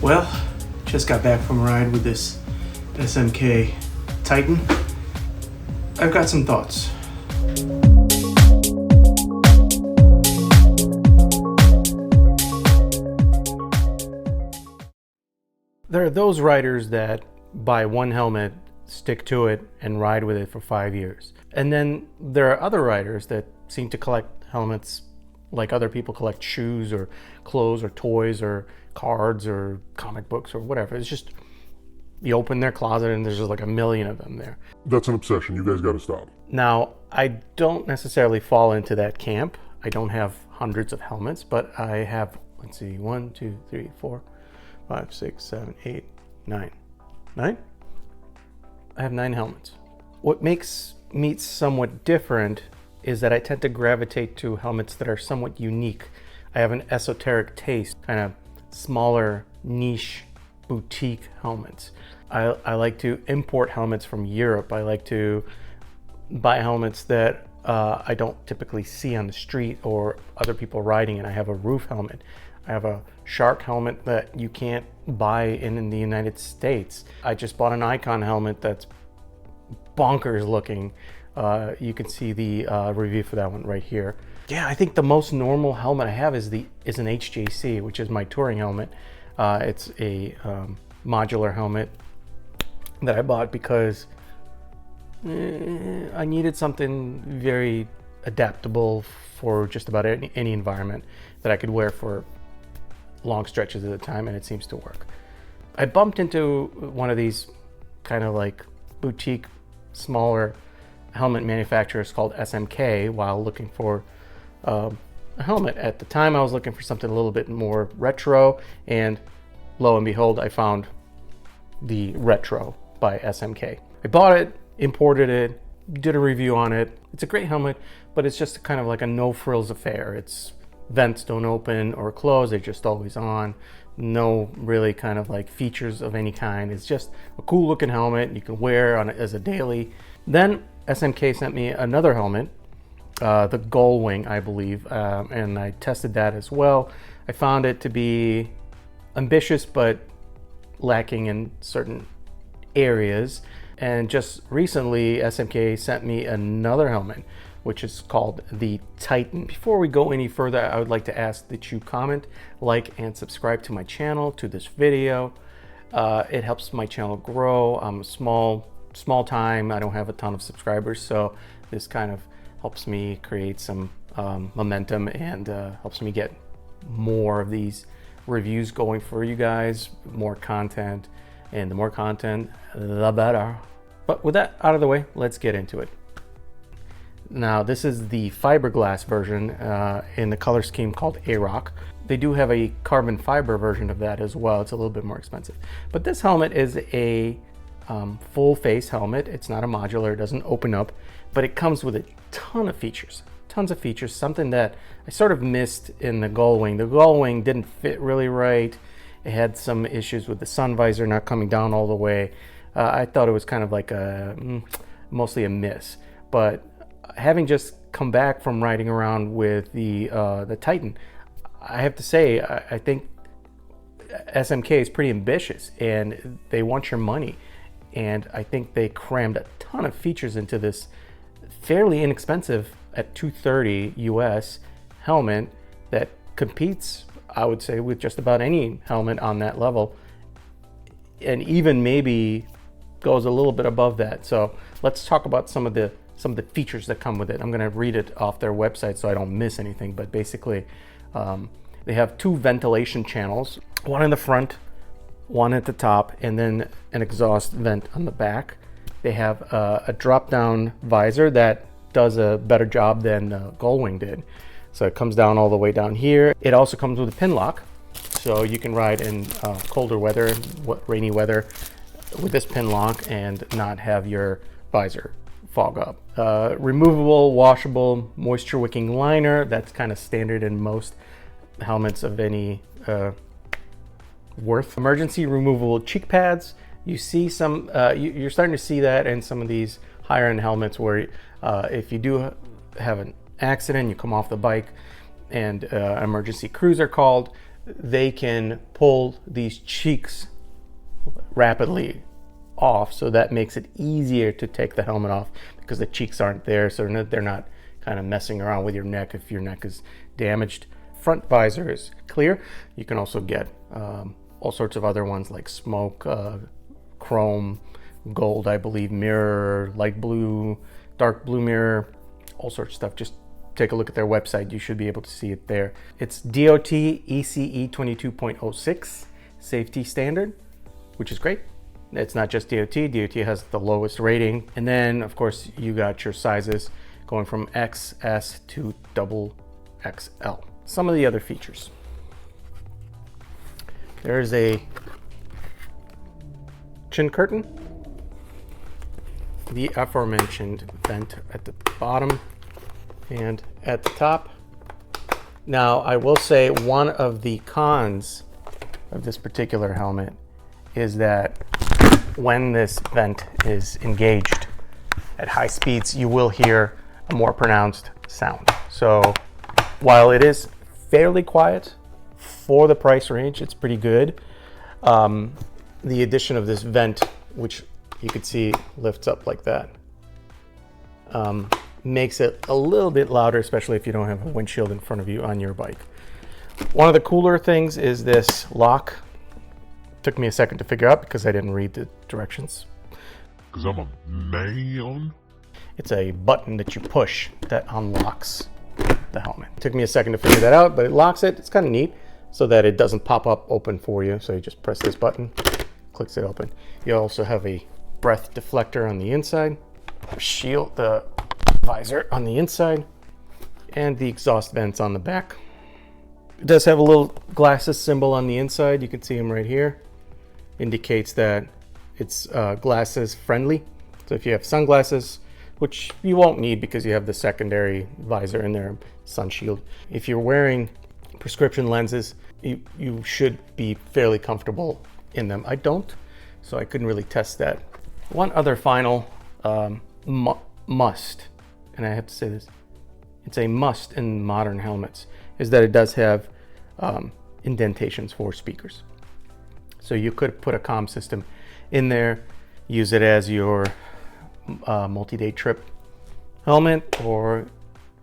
Well, just got back from a ride with this SMK Titan. I've got some thoughts. There are those riders that buy one helmet, stick to it, and ride with it for 5 years. And then there are other riders that seem to collect helmets like other people collect shoes or clothes or toys or cards or comic books or whatever. It's just, you open their closet and there's just like a million of them there. That's an obsession. You guys got to stop. Now, I don't necessarily fall into that camp. I don't have hundreds of helmets, but I have, let's see, 1, 2, 3, 4, 5, 6, 7, 8, 9. 9? I have 9 helmets. What makes me somewhat different is that I tend to gravitate to helmets that are somewhat unique. I have an esoteric taste, kind of smaller, niche, boutique helmets. I like to import helmets from Europe. I like to buy helmets that I don't typically see on the street or other people riding, and I have a roof helmet. I have a shark helmet that you can't buy in the United States. I just bought an Icon helmet that's bonkers looking. You can see the review for that one right here. Yeah, I think the most normal helmet I have is an HJC, which is my touring helmet. It's a modular helmet that I bought because I needed something very adaptable for just about any environment that I could wear for long stretches at a time, and it seems to work. I bumped into one of these kind of like boutique, smaller helmet manufacturers called SMK while looking for a helmet. At the time, I was looking for something a little bit more retro, and lo and behold, I found the Retro by SMK. I bought it, imported it, did a review on it. It's a great helmet, but it's just kind of like a no-frills affair. Its vents don't open or close, they're just always on. No really kind of like features of any kind. It's just a cool looking helmet you can wear on it as a daily. Then SMK sent me another helmet, the Gull Wing, I believe, and I tested that as well. I found it to be ambitious but lacking in certain areas. And just recently, SMK sent me another helmet, which is called the Titan. Before we go any further, I would like to ask that you comment, like, and subscribe to my channel, to this video. It helps my channel grow. I'm small time. I don't have a ton of subscribers, so this kind of helps me create some momentum and helps me get more of these reviews going for you guys, more content, and the more content, the better. But with that out of the way, let's get into it. Now, this is the fiberglass version in the color scheme called A-Rock. They do have a carbon fiber version of that as well. It's a little bit more expensive. But this helmet is a full face helmet. It's not a modular, it doesn't open up, but it comes with a ton of features. Tons of features, something that I sort of missed in the Gull Wing. The Gull Wing didn't fit really right. It had some issues with the sun visor not coming down all the way. I thought it was kind of like mostly a miss. But having just come back from riding around with the Titan, I have to say, I think SMK is pretty ambitious and they want your money. And I think they crammed a ton of features into this fairly inexpensive at $230 US helmet that competes, I would say, with just about any helmet on that level, and even maybe goes a little bit above that. So let's talk about some of the features that come with it. I'm going to read it off their website so I don't miss anything, but basically they have 2 ventilation channels, one in the front, one at the top, and then an exhaust vent on the back. They have a drop-down visor that does a better job than Gull Wing did. So it comes down all the way down here. It also comes with a pin lock, so you can ride in colder weather, rainy weather, with this pin lock and not have your visor fog up. Removable, washable, moisture wicking liner. That's kind of standard in most helmets of any worth. Emergency removable cheek pads. You see some, you're starting to see that in some of these higher end helmets where if you do have an accident, you come off the bike and emergency crews are called, they can pull these cheeks rapidly off, so that makes it easier to take the helmet off because the cheeks aren't there, so they're not kind of messing around with your neck if your neck is damaged. Front visor is clear. You can also get all sorts of other ones like smoke, chrome, gold, I believe, mirror, light blue, dark blue mirror, all sorts of stuff. Just take a look at their website. You should be able to see it there. It's DOT ECE 22.06 safety standard, which is great. It's not just DOT. DOT has the lowest rating. And then, of course, you got your sizes going from XS to XXL. Some of the other features. There's a chin curtain, the aforementioned vent at the bottom and at the top. Now, I will say one of the cons of this particular helmet is that when this vent is engaged at high speeds, you will hear a more pronounced sound. So while it is fairly quiet for the price range, it's pretty good. The addition of this vent, which you could see lifts up like that, makes it a little bit louder, especially if you don't have a windshield in front of you on your bike. One of the cooler things is this lock. Took me a second to figure out because I didn't read the directions. Because I'm a man. It's a button that you push that unlocks the helmet. Took me a second to figure that out, but it locks it. It's kind of neat so that it doesn't pop up open for you. So you just press this button, clicks it open. You also have a breath deflector on the inside, shield, the visor on the inside, and the exhaust vents on the back. It does have a little glasses symbol on the inside. You can see them right here. Indicates that it's glasses friendly. So if you have sunglasses, which you won't need because you have the secondary visor in there, sun shield. If you're wearing prescription lenses, you should be fairly comfortable in them. I don't, so I couldn't really test that. One other final must, and I have to say this, it's a must in modern helmets, is that it does have indentations for speakers. So you could put a comm system in there, use it as your multi-day trip helmet or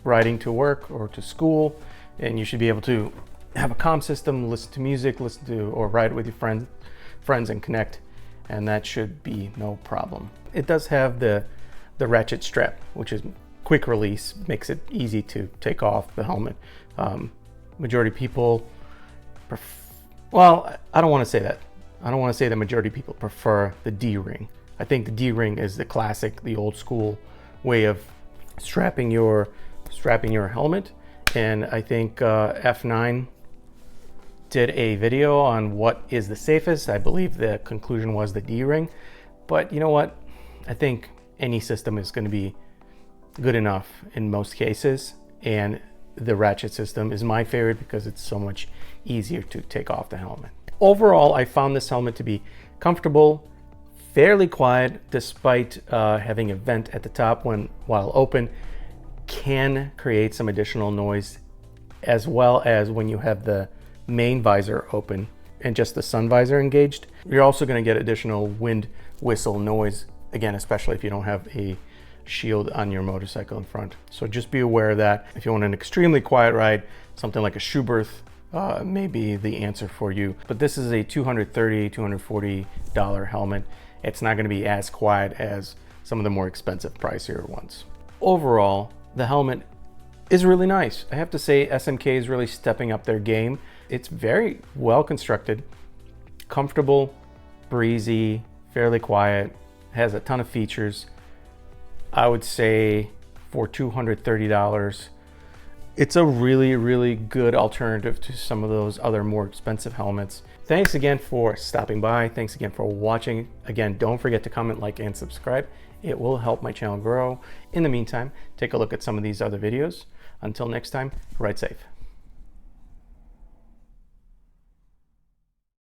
riding to work or to school, and you should be able to have a comm system, listen to music, or ride with your friends and connect, and that should be no problem. It does have the ratchet strap, which is quick release, makes it easy to take off the helmet. Majority of people well, I don't want to say that. I don't want to say the majority of people prefer the D-ring. I think the D-ring is the classic, the old school way of strapping your helmet. And I think F9 did a video on what is the safest. I believe the conclusion was the D-ring. But you know what? I think any system is going to be good enough in most cases. And the ratchet system is my favorite because it's so much easier to take off the helmet. Overall, I found this helmet to be comfortable, fairly quiet, despite having a vent at the top while open, can create some additional noise, as well as when you have the main visor open and just the sun visor engaged. You're also going to get additional wind whistle noise, again, especially if you don't have a shield on your motorcycle in front. So just be aware of that. If you want an extremely quiet ride, something like a Schuberth may be the answer for you. But this is a $230, $240 helmet. It's not going to be as quiet as some of the more expensive, pricier ones. Overall, the helmet is really nice. I have to say SMK is really stepping up their game. It's very well constructed, comfortable, breezy, fairly quiet, has a ton of features. I would say for $230, it's a really, really good alternative to some of those other more expensive helmets. Thanks again for stopping by. Thanks again for watching. Again, don't forget to comment, like, and subscribe. It will help my channel grow. In the meantime, take a look at some of these other videos. Until next time, ride safe.